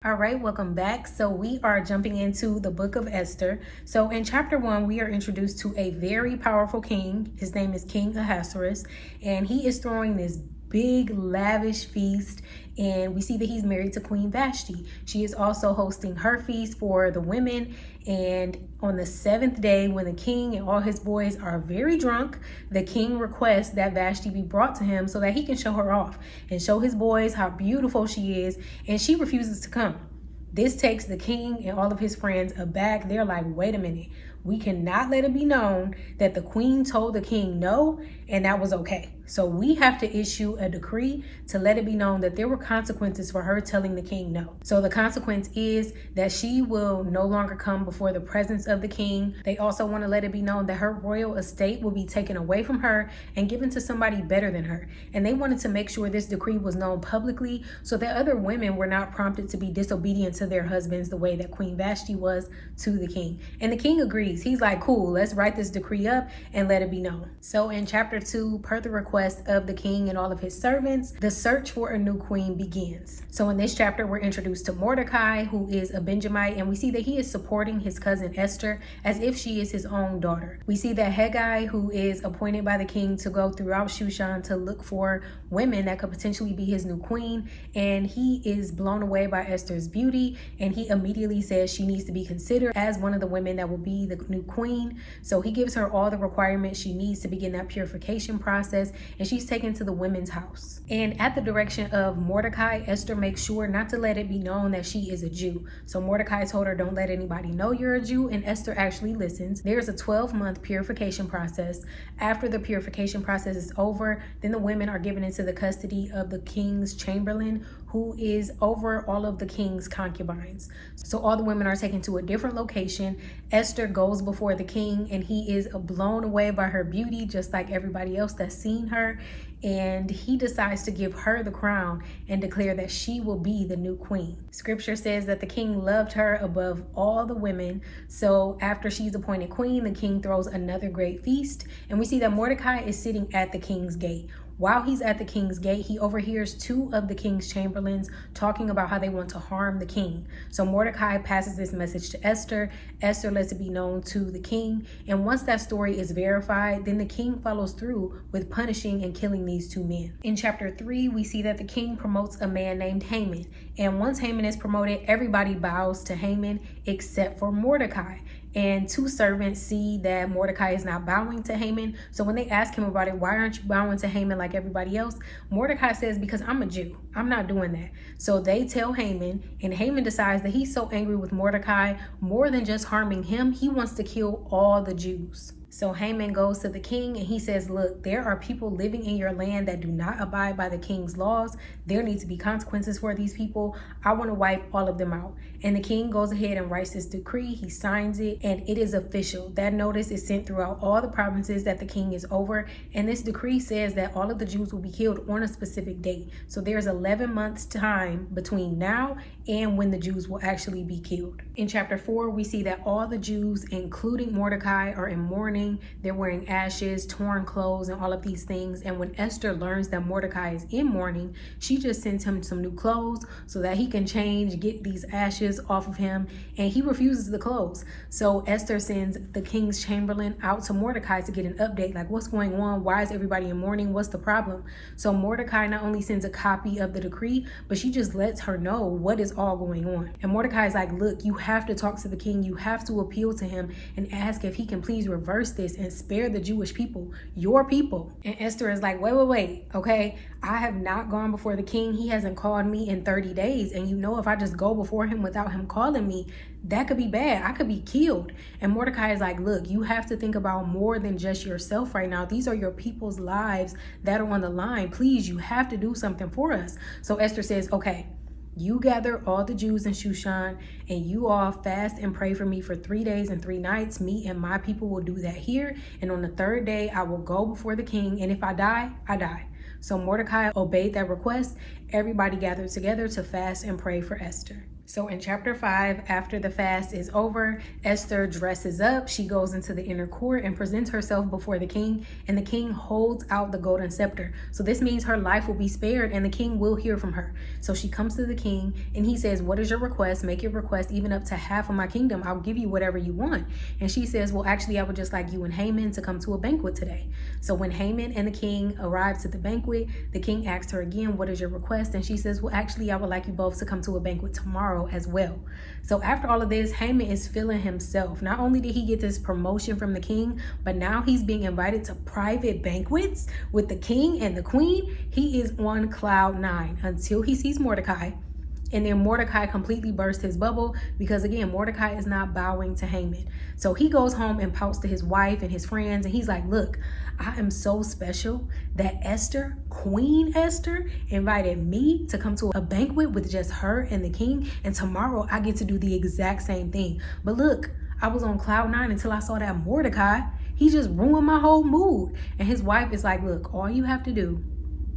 All right, welcome back. So we are jumping into the book of Esther. So in chapter 1, we are introduced to a very powerful king. His name is King Ahasuerus, and he is throwing this big lavish feast, and we see that he's married to Queen Vashti. She is also hosting her feast for the women, and on the 7th day, when the king and all his boys are very drunk, the king requests that Vashti be brought to him so that he can show her off and show his boys how beautiful she is, and she refuses to come. This takes the king and all of his friends aback. They're like, wait a minute, we cannot let it be known that the queen told the king no, and that was okay. So we have to issue a decree to let it be known that there were consequences for her telling the king no. So the consequence is that she will no longer come before the presence of the king. They also want to let it be known that her royal estate will be taken away from her and given to somebody better than her. And they wanted to make sure this decree was known publicly so that other women were not prompted to be disobedient to their husbands the way that Queen Vashti was to the king. And the king agrees. He's like, cool, let's write this decree up and let it be known. So in chapter 2, per the request of the king and all of his servants, the search for a new queen begins. So in this chapter, we're introduced to Mordecai, who is a Benjamite, and we see that he is supporting his cousin Esther as if she is his own daughter. We see that Haggai, who is appointed by the king to go throughout Shushan to look for women that could potentially be his new queen, and he is blown away by Esther's beauty, and he immediately says she needs to be considered as one of the women that will be the new queen. So he gives her all the requirements she needs to begin that purification process, and she's taken to the women's house. And at the direction of Mordecai, Esther makes sure not to let it be known that she is a Jew. So Mordecai told her, don't let anybody know you're a Jew, and Esther actually listens. There's a 12-month purification process. After the purification process is over, then the women are given into the custody of the king's chamberlain, who is over all of the king's concubines. So all the women are taken to a different location. Esther goes before the king, and he is blown away by her beauty, just like everybody else that's seen her. And he decides to give her the crown and declare that she will be the new queen. Scripture says that the king loved her above all the women. So after she's appointed queen, the king throws another great feast. And we see that Mordecai is sitting at the king's gate. While he's at the king's gate, he overhears 2 of the king's chamberlains talking about how they want to harm the king. So Mordecai passes this message to Esther. Esther lets it be known to the king. And once that story is verified, then the king follows through with punishing and killing these 2 men. In chapter 3, we see that the king promotes a man named Haman. And once Haman is promoted, everybody bows to Haman except for Mordecai. And 2 servants see that Mordecai is not bowing to Haman. So when they ask him about it, why aren't you bowing to Haman like everybody else? Mordecai says, because I'm a Jew. I'm not doing that. So they tell Haman, and Haman decides that he's so angry with Mordecai, more than just harming him, he wants to kill all the Jews. So Haman goes to the king and he says, look, there are people living in your land that do not abide by the king's laws. There needs to be consequences for these people. I want to wipe all of them out. And the king goes ahead and writes this decree. He signs it, and it is official. That notice is sent throughout all the provinces that the king is over. And this decree says that all of the Jews will be killed on a specific date. So there's 11 months time between now and when the Jews will actually be killed. In chapter 4, we see that all the Jews, including Mordecai, are in mourning. They're wearing ashes, torn clothes, and all of these things. And when Esther learns that Mordecai is in mourning, she just sends him some new clothes so that he can change, get these ashes off of him, and he refuses the clothes. So Esther sends the king's chamberlain out to Mordecai to get an update, like what's going on? Why is everybody in mourning? What's the problem? So Mordecai not only sends a copy of the decree, but she just lets her know what is all going on. And Mordecai is like, look, you have to talk to the king. You have to appeal to him and ask if he can please reverse this and spare the Jewish people, your people. And Esther is like, wait, okay, I have not gone before the king. He hasn't called me in 30 days. And you know, if I just go before him without him calling me, that could be bad. I could be killed. And Mordecai is like, look, you have to think about more than just yourself right now. These are your people's lives that are on the line. Please, you have to do something for us. So Esther says, okay, you gather all the Jews in Shushan, and you all fast and pray for me for 3 days and 3 nights. Me and my people will do that here. And on the 3rd day, I will go before the king. And if I die, I die. So Mordecai obeyed that request. Everybody gathered together to fast and pray for Esther. So in chapter 5, after the fast is over, Esther dresses up. She goes into the inner court and presents herself before the king, and the king holds out the golden scepter. So this means her life will be spared and the king will hear from her. So she comes to the king and he says, what is your request? Make your request even up to half of my kingdom. I'll give you whatever you want. And she says, well, actually, I would just like you and Haman to come to a banquet today. So when Haman and the king arrives at the banquet, the king asks her again, what is your request? And she says, well, actually, I would like you both to come to a banquet tomorrow as well. So after all of this, Haman is feeling himself. Not only did he get this promotion from the king, but now he's being invited to private banquets with the king and the queen. He is on cloud 9 until he sees Mordecai. And then Mordecai completely burst his bubble because, again, Mordecai is not bowing to Haman. So he goes home and pouts to his wife and his friends. And he's like, look, I am so special that Esther, Queen Esther, invited me to come to a banquet with just her and the king. And tomorrow I get to do the exact same thing. But look, I was on cloud 9 until I saw that Mordecai. He just ruined my whole mood. And his wife is like, look, all you have to do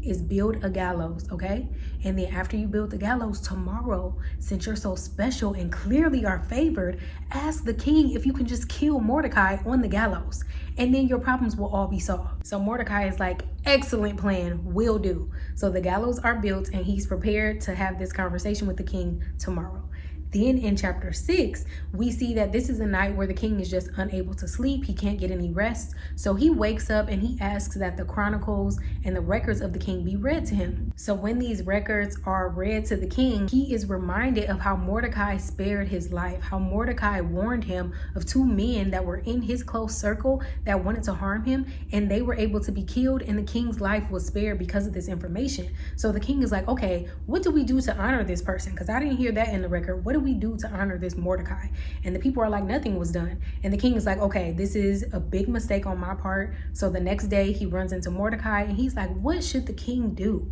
is build a gallows, okay? And then after you build the gallows tomorrow, since you're so special and clearly are favored, ask the king if you can just kill Mordecai on the gallows. And then your problems will all be solved. So Mordecai is like, excellent plan, will do. So the gallows are built and he's prepared to have this conversation with the king tomorrow. Then in chapter 6, we see that this is a night where the king is just unable to sleep. He can't get any rest. So he wakes up and he asks that the chronicles and the records of the king be read to him. So when these records are read to the king, he is reminded of how Mordecai spared his life, how Mordecai warned him of 2 men that were in his close circle that wanted to harm him, and they were able to be killed, and the king's life was spared because of this information. So the king is like, okay, what do we do to honor this person? Because I didn't hear that in the record. What do we do to honor this Mordecai? And the people are like, nothing was done. And the king is like, okay, this is a big mistake on my part. So the next day he runs into Mordecai and he's like, what should the king do?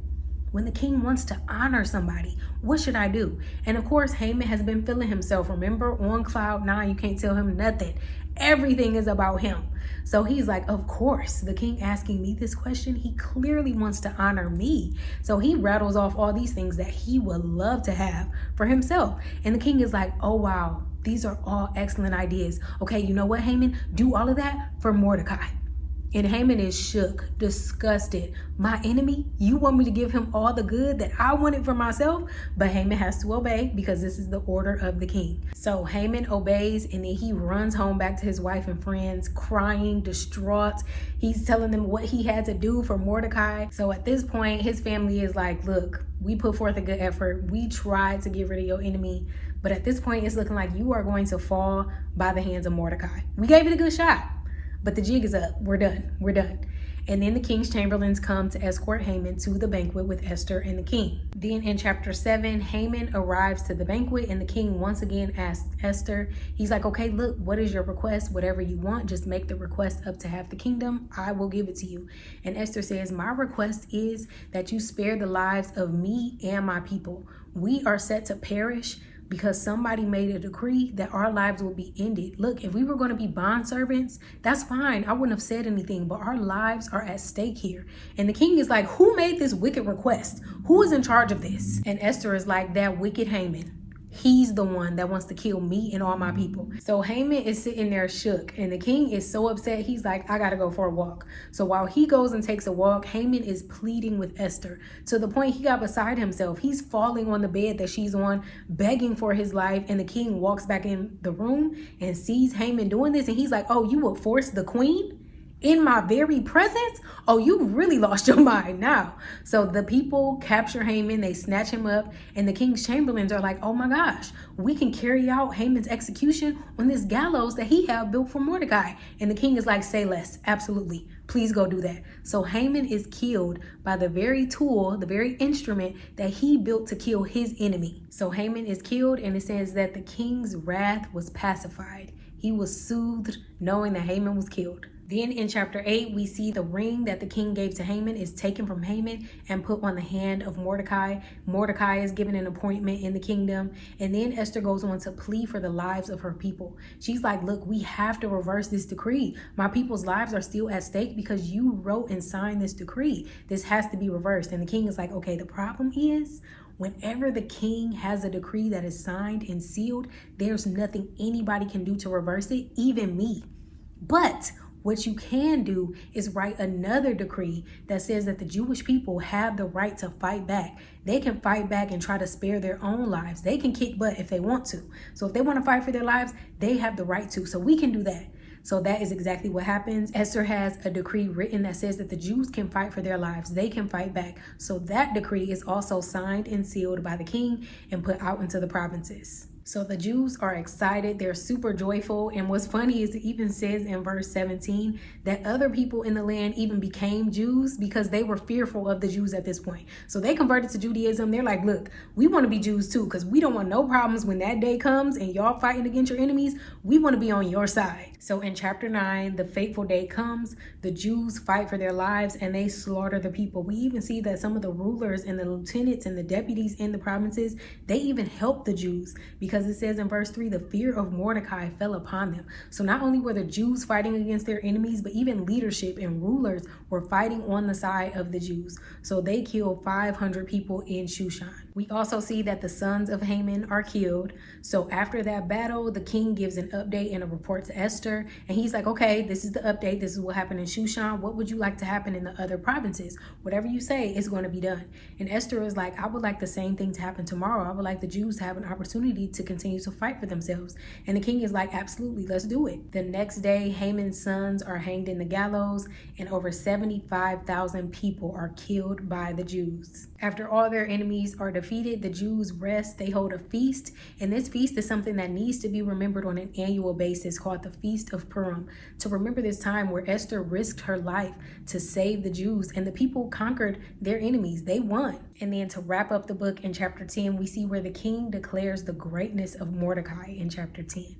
When the king wants to honor somebody, what should I do? And of course, Haman has been feeling himself. Remember, on cloud 9, you can't tell him nothing. Everything is about him. So he's like, of course, the king asking me this question, he clearly wants to honor me. So he rattles off all these things that he would love to have for himself. And the king is like, oh, wow, these are all excellent ideas. Okay, you know what, Haman? Do all of that for Mordecai. And Haman is shook, disgusted. My enemy? You want me to give him all the good that I wanted for myself? But Haman has to obey because this is the order of the king. So Haman obeys, and then he runs home back to his wife and friends, crying, distraught. He's telling them what he had to do for Mordecai. So at this point, his family is like, look, we put forth a good effort. We tried to get rid of your enemy. But at this point, it's looking like you are going to fall by the hands of Mordecai. We gave it a good shot. But the jig is up. We're done. We're done. And then the king's chamberlains come to escort Haman to the banquet with Esther and the king. Then in chapter 7, Haman arrives to the banquet and the king once again asks Esther, he's like, okay, look, what is your request? Whatever you want, just make the request up to half the kingdom. I will give it to you. And Esther says, my request is that you spare the lives of me and my people. We are set to perish because somebody made a decree that our lives will be ended. Look, if we were going to be bondservants, that's fine. I wouldn't have said anything, but our lives are at stake here. And the king is like, who made this wicked request? Who is in charge of this? And Esther is like, that wicked Haman. He's the one that wants to kill me and all my people. So Haman is sitting there shook, and the king is so upset. He's like, I gotta go for a walk. So while he goes and takes a walk, Haman is pleading with Esther to the point he got beside himself. He's falling on the bed that she's on, begging for his life. And the king walks back in the room and sees Haman doing this. And he's like, oh, you would force the queen in my very presence? Oh, you really lost your mind now. So the people capture Haman, they snatch him up, and the king's chamberlains are like, oh my gosh, we can carry out Haman's execution on this gallows that he had built for Mordecai. And the king is like, say less, absolutely, please go do that. So Haman is killed by the very tool, the very instrument that he built to kill his enemy. So Haman is killed, and it says that the king's wrath was pacified. He was soothed knowing that Haman was killed. Then in chapter 8, we see the ring that the king gave to Haman is taken from Haman and put on the hand of Mordecai. Mordecai is given an appointment in the kingdom. And then Esther goes on to plead for the lives of her people. She's like, look, we have to reverse this decree. My people's lives are still at stake because you wrote and signed this decree. This has to be reversed. And the king is like, okay, the problem is Whenever the king has a decree that is signed and sealed, there's nothing anybody can do to reverse it, even me. But what you can do is write another decree that says that the Jewish people have the right to fight back. They can fight back and try to spare their own lives. They can kick butt if they want to. So if they want to fight for their lives, they have the right to. So we can do that. So that is exactly what happens. Esther has a decree written that says that the Jews can fight for their lives. They can fight back. So that decree is also signed and sealed by the king and put out into the provinces. So the Jews are excited. They're super joyful. And what's funny is it even says in verse 17 that other people in the land even became Jews because they were fearful of the Jews at this point. So they converted to Judaism. They're like, look, we want to be Jews too because we don't want no problems when that day comes and y'all fighting against your enemies. We want to be on your side. So in chapter 9, the fateful day comes. The Jews fight for their lives and they slaughter the people. We even see that some of the rulers and the lieutenants and the deputies in the provinces, they even help the Jews because it says in verse 3, the fear of Mordecai fell upon them. So not only were the Jews fighting against their enemies, but even leadership and rulers were fighting on the side of the Jews. So they killed 500 people in Shushan. We also see that the sons of Haman are killed. So after that battle, the king gives an update and a report to Esther. And he's like, okay, this is the update. This is what happened in Shushan. What would you like to happen in the other provinces? Whatever you say is going to be done. And Esther is like, I would like the same thing to happen tomorrow. I would like the Jews to have an opportunity to continue to fight for themselves. And the king is like, absolutely, let's do it. The next day, Haman's sons are hanged in the gallows and over 75,000 people are killed by the Jews. After all their enemies are defeated, the Jews rest. They hold a feast. And this feast is something that needs to be remembered on an annual basis called the Feast of Purim, to remember this time where Esther risked her life to save the Jews and the people conquered their enemies. They won. And then to wrap up the book in chapter 10, we see where the king declares the greatness of Mordecai in chapter 10.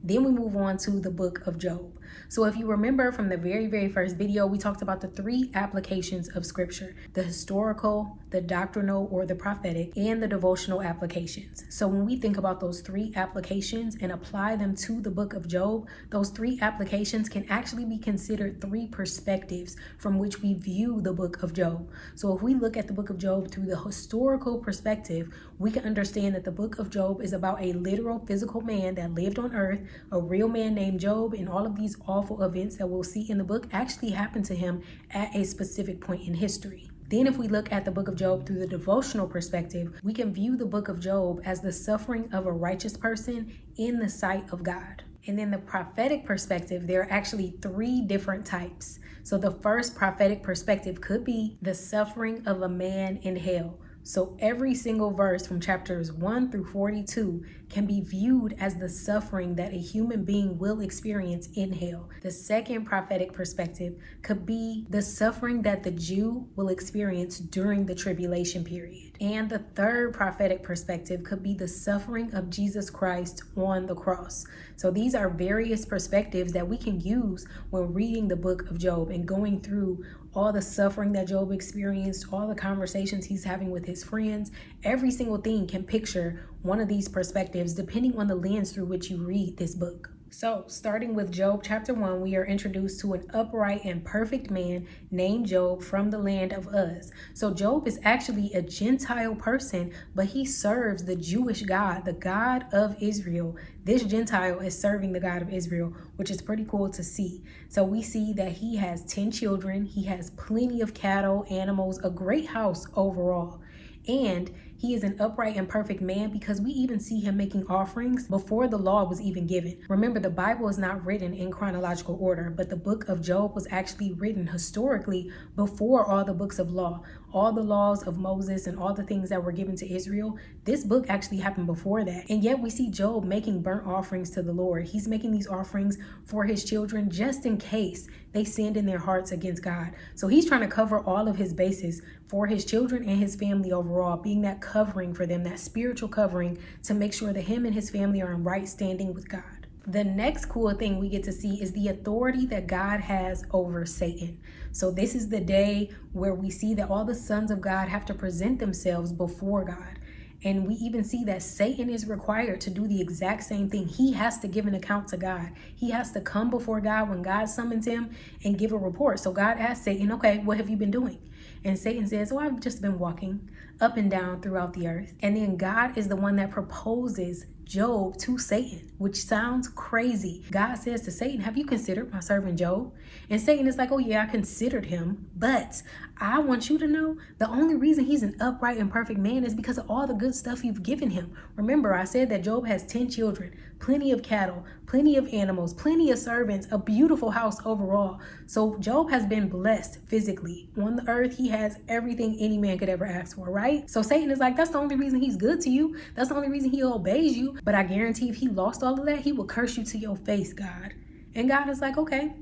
Then we move on to the book of Job. So if you remember from the very first video, we talked about the 3 applications of scripture: the historical, the doctrinal or the prophetic, and the devotional applications. So when we think about those 3 applications and apply them to the book of Job, those 3 applications can actually be considered 3 perspectives from which we view the book of Job. So if we look at the book of Job through the historical perspective, we can understand that the book of Job is about a literal physical man that lived on earth, a real man named Job, and all of these awful events that we'll see in the book actually happened to him at a specific point in history. Then if we look at the book of Job through the devotional perspective, we can view the book of Job as the suffering of a righteous person in the sight of God. And then the prophetic perspective, there are actually 3 different types. So the first prophetic perspective could be the suffering of a man in hell. So every single verse from chapters 1 through 42 can be viewed as the suffering that a human being will experience in hell. The second prophetic perspective could be the suffering that the Jew will experience during the tribulation period. And the third prophetic perspective could be the suffering of Jesus Christ on the cross. So these are various perspectives that we can use when reading the book of Job and going through all the suffering that Job experienced, all the conversations he's having with his friends. Every single thing can picture one of these perspectives depending on the lens through which you read this book. So, starting with Job chapter 1, we are introduced to an upright and perfect man named Job from the land of Uz. So, Job is actually a Gentile person, but he serves the Jewish God, the God of Israel. This Gentile is serving the God of Israel, which is pretty cool to see. So, we see that he has 10 children, he has plenty of cattle, animals, a great house overall. And he is an upright and perfect man because we even see him making offerings before the law was even given. Remember, the Bible is not written in chronological order, but the book of Job was actually written historically before all the books of law. All the laws of Moses and all the things that were given to Israel, this book actually happened before that. And yet we see Job making burnt offerings to the Lord. He's making these offerings for his children just in case they sinned in their hearts against God. So he's trying to cover all of his bases for his children and his family overall, being that covering for them, that spiritual covering to make sure that him and his family are in right standing with God. The next cool thing we get to see is the authority that God has over Satan. So this is the day where we see that all the sons of God have to present themselves before God. And we even see that Satan is required to do the exact same thing. He has to give an account to God. He has to come before God when God summons him and give a report. So God asks Satan, okay, what have you been doing? And Satan says, oh, I've just been walking up and down throughout the earth. And then God is the one that proposes Job to Satan, which sounds crazy. God says to Satan, have you considered my servant Job? And Satan is like, oh yeah, I considered him, but I want you to know the only reason he's an upright and perfect man is because of all the good stuff you've given him. Remember, I said that Job has 10 children, plenty of cattle, plenty of animals, plenty of servants, a beautiful house overall. So Job has been blessed physically. On the earth, he has everything any man could ever ask for, right? So Satan is like, that's the only reason he's good to you. That's the only reason he obeys you. But I guarantee if he lost all of that, he will curse you to your face, God. And God is like, okay,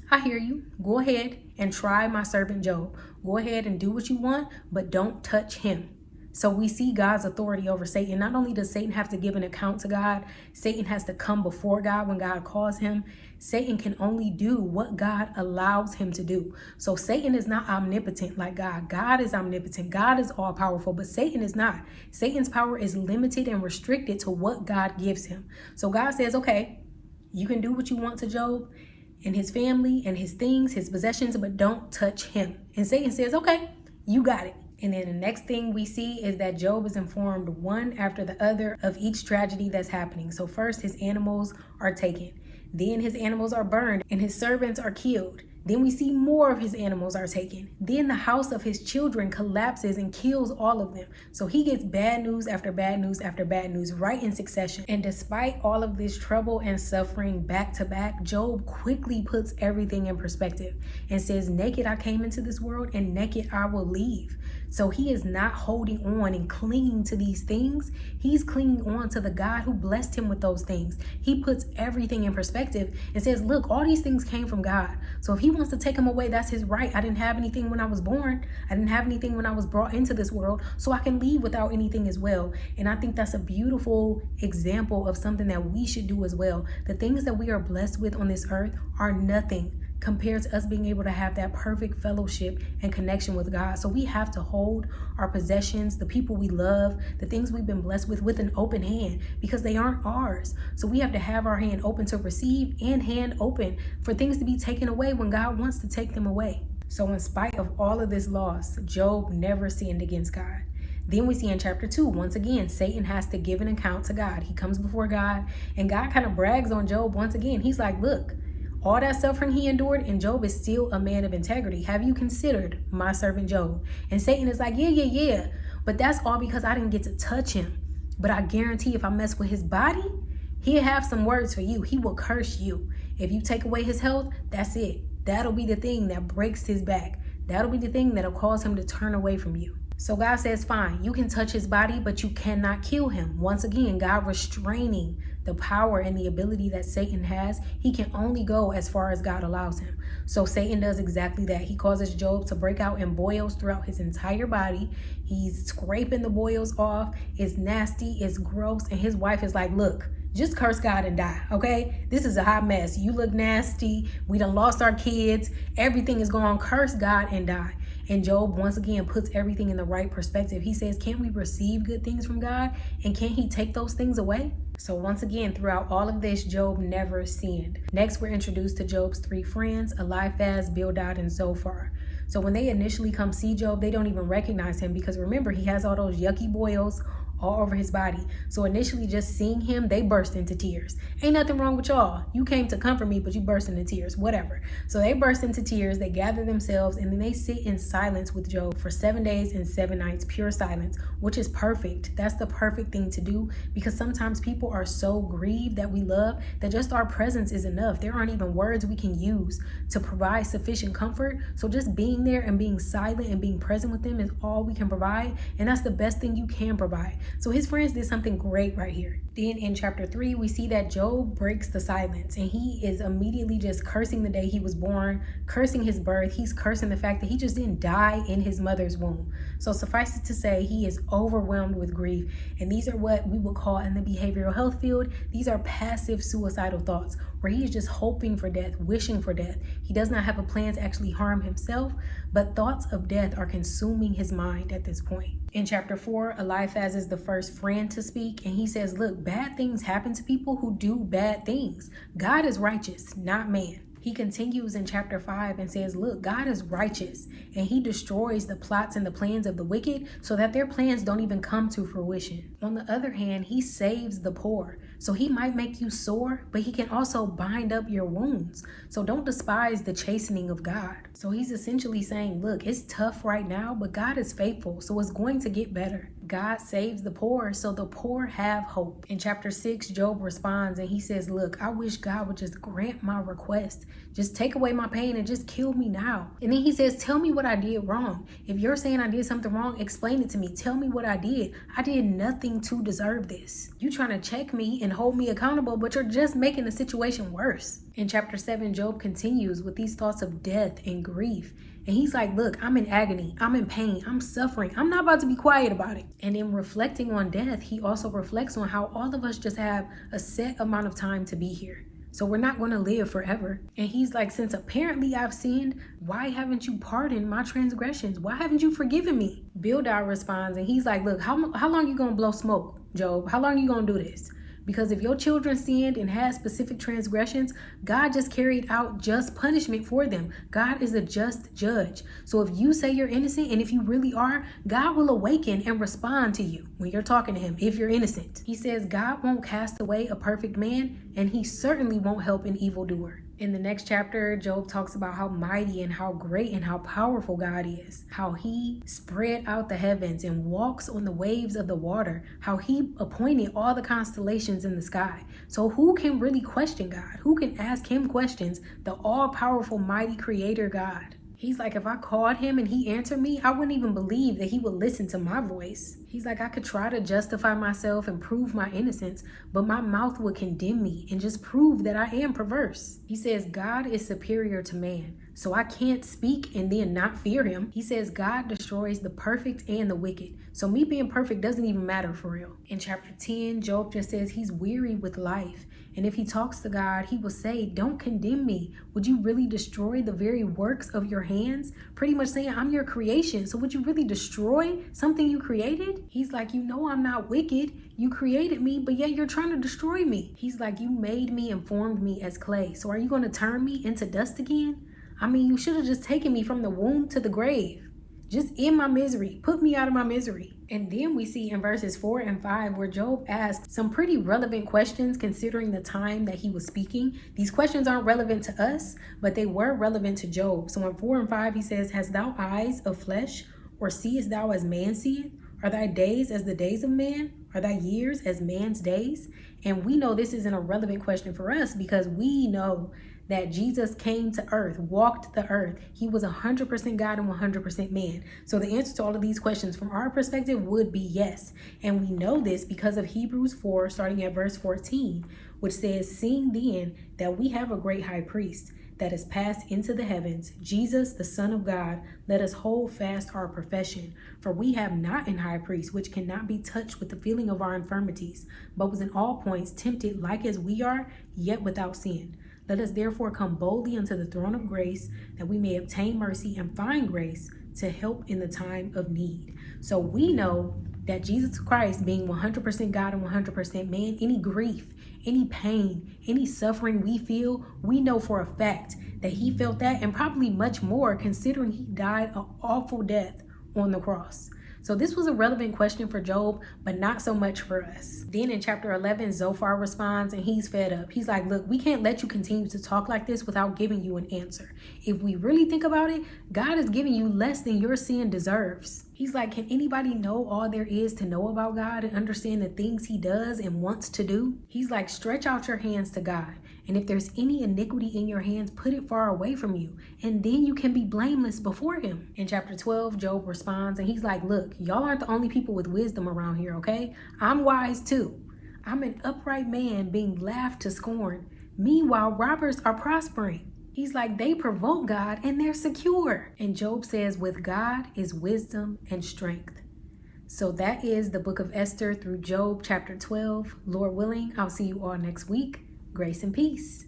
I hear you. Go ahead and try my servant Job. Go ahead and do what you want, but don't touch him. So we see God's authority over Satan. Not only does Satan have to give an account to God, Satan has to come before God when God calls him. Satan can only do what God allows him to do. So Satan is not omnipotent like God. God is omnipotent. God is all powerful, but Satan is not. Satan's power is limited and restricted to what God gives him. So God says, okay, you can do what you want to Job and his family and his things, his possessions, but don't touch him. And Satan says, okay, you got it. And then the next thing we see is that Job is informed one after the other of each tragedy that's happening. So first his animals are taken, then his animals are burned and his servants are killed. Then we see more of his animals are taken. Then the house of his children collapses and kills all of them. So he gets bad news after bad news after bad news right in succession. And despite all of this trouble and suffering back to back, Job quickly puts everything in perspective and says, naked I came into this world and naked I will leave. So he is not holding on and clinging to these things. He's clinging on to the God who blessed him with those things. He puts everything in perspective and says, look, all these things came from God. So if he wants to take them away, that's his right. I didn't have anything when I was born. I didn't have anything when I was brought into this world. So I can leave without anything as well. And I think that's a beautiful example of something that we should do as well. The things that we are blessed with on this earth are nothing compared to us being able to have that perfect fellowship and connection with God. So we have to hold our possessions, the people we love, the things we've been blessed with an open hand because they aren't ours. So we have to have our hand open to receive and hand open for things to be taken away when God wants to take them away. So in spite of all of this loss, Job never sinned against God. Then we see in chapter 2, once again, Satan has to give an account to God. He comes before God and God kind of brags on Job once again. He's like, look, all that suffering he endured, and Job is still a man of integrity. Have you considered my servant Job? And Satan is like, yeah. But that's all because I didn't get to touch him. But I guarantee if I mess with his body, he'll have some words for you. He will curse you. If you take away his health, that's it. That'll be the thing that breaks his back. That'll be the thing that'll cause him to turn away from you. So God says, fine, you can touch his body, but you cannot kill him. Once again, God restraining the power and the ability that Satan has. He can only go as far as God allows him. So Satan does exactly that. He causes Job to break out in boils throughout his entire body. He's scraping the boils off. It's nasty, it's gross. And his wife is like, look, just curse God and die, okay? This is a hot mess. You look nasty. We done lost our kids. Everything is gone. Curse God and die. And Job once again puts everything in the right perspective. He says, can't we receive good things from God? And can't he take those things away? So once again, throughout all of this, Job never sinned. Next, we're introduced to Job's 3 friends, Eliphaz, Bildad, and Zophar. So when they initially come see Job, they don't even recognize him because remember, he has all those yucky boils all over his body. So initially just seeing him, they burst into tears. Ain't nothing wrong with y'all. You came to comfort me, but you burst into tears, whatever. So they burst into tears, they gather themselves, and then they sit in silence with Job for 7 days and 7 nights, pure silence, which is perfect. That's the perfect thing to do because sometimes people are so grieved that we love that just our presence is enough. There aren't even words we can use to provide sufficient comfort. So just being there and being silent and being present with them is all we can provide. And that's the best thing you can provide. So his friends did something great right here. Then in chapter 3, we see that Job breaks the silence and he is immediately just cursing the day he was born, cursing his birth. He's cursing the fact that he just didn't die in his mother's womb. So suffice it to say, he is overwhelmed with grief. And these are what we would call in the behavioral health field, these are passive suicidal thoughts where he is just hoping for death, wishing for death. He does not have a plan to actually harm himself, but thoughts of death are consuming his mind at this point. In chapter 4, Eliphaz is the first friend to speak, and he says, look, bad things happen to people who do bad things. God is righteous, not man. He continues in chapter 5 and says, look, God is righteous and he destroys the plots and the plans of the wicked so that their plans don't even come to fruition. On the other hand, he saves the poor. So he might make you sore, but he can also bind up your wounds. So don't despise the chastening of God. So he's essentially saying, look, it's tough right now, but God is faithful. So it's going to get better. God saves the poor, so the poor have hope. In chapter 6, Job responds and he says, look, I wish God would just grant my request. Just take away my pain and just kill me now. And then he says, tell me what I did wrong. If you're saying I did something wrong, explain it to me. Tell me what I did. I did nothing to deserve this. You trying to check me and hold me accountable, but you're just making the situation worse. In chapter 7, Job continues with these thoughts of death and grief. And he's like, look, I'm in agony. I'm in pain. I'm suffering. I'm not about to be quiet about it. And in reflecting on death, he also reflects on how all of us just have a set amount of time to be here. So we're not going to live forever. And he's like, since apparently I've sinned, why haven't you pardoned my transgressions? Why haven't you forgiven me? Bildad responds and he's like, look, how long you going to blow smoke, Job? How long you going to do this? Because if your children sinned and had specific transgressions, God just carried out just punishment for them. God is a just judge. So if you say you're innocent, and if you really are, God will awaken and respond to you when you're talking to him, if you're innocent. He says God won't cast away a perfect man, and he certainly won't help an evildoer. In the next chapter, Job talks about how mighty and how great and how powerful God is, how he spread out the heavens and walks on the waves of the water, how he appointed all the constellations in the sky. So who can really question God? Who can ask him questions? The all-powerful, mighty creator God. He's like, if I called him and he answered me, I wouldn't even believe that he would listen to my voice. He's like, I could try to justify myself and prove my innocence, but my mouth would condemn me and just prove that I am perverse. He says, God is superior to man, so I can't speak and then not fear him. He says, God destroys the perfect and the wicked. So me being perfect doesn't even matter for real. In chapter 10, Job just says he's weary with life. And if he talks to God, he will say, don't condemn me. Would you really destroy the very works of your hands? Pretty much saying, I'm your creation. So would you really destroy something you created? He's like, you know I'm not wicked. You created me, but yet you're trying to destroy me. He's like, you made me and formed me as clay. So are you going to turn me into dust again? I mean, you should have just taken me from the womb to the grave. Just end my misery. Put me out of my misery. And then we see in verses 4 and 5 where Job asks some pretty relevant questions considering the time that he was speaking. These questions aren't relevant to us, but they were relevant to Job. So in 4 and 5, he says, hast thou eyes of flesh, or seest thou as man seeth? Are thy days as the days of man? Are thy years as man's days? And we know this isn't a relevant question for us because we know that Jesus came to earth, walked the earth. He was 100% God and 100% man. So the answer to all of these questions from our perspective would be yes. And we know this because of Hebrews 4, starting at verse 14, which says, seeing then that we have a great high priest that is passed into the heavens, Jesus, the Son of God, let us hold fast our profession. For we have not an high priest which cannot be touched with the feeling of our infirmities, but was in all points tempted like as we are, yet without sin. Let us therefore come boldly unto the throne of grace, that we may obtain mercy and find grace to help in the time of need. So we know that Jesus Christ, being 100% God and 100% man, any grief, any pain, any suffering we feel, we know for a fact that he felt that and probably much more considering he died an awful death on the cross. So this was a relevant question for Job, but not so much for us. Then in chapter 11, Zophar responds and he's fed up. He's like, look, we can't let you continue to talk like this without giving you an answer. If we really think about it, God is giving you less than your sin deserves. He's like, can anybody know all there is to know about God and understand the things he does and wants to do? He's like, stretch out your hands to God. And if there's any iniquity in your hands, put it far away from you. And then you can be blameless before him. In chapter 12, Job responds and he's like, look, y'all aren't the only people with wisdom around here, okay? I'm wise too. I'm an upright man being laughed to scorn. Meanwhile, robbers are prospering. He's like, they provoke God and they're secure. And Job says, with God is wisdom and strength. So that is the book of Esther through Job chapter 12. Lord willing, I'll see you all next week. Grace and peace.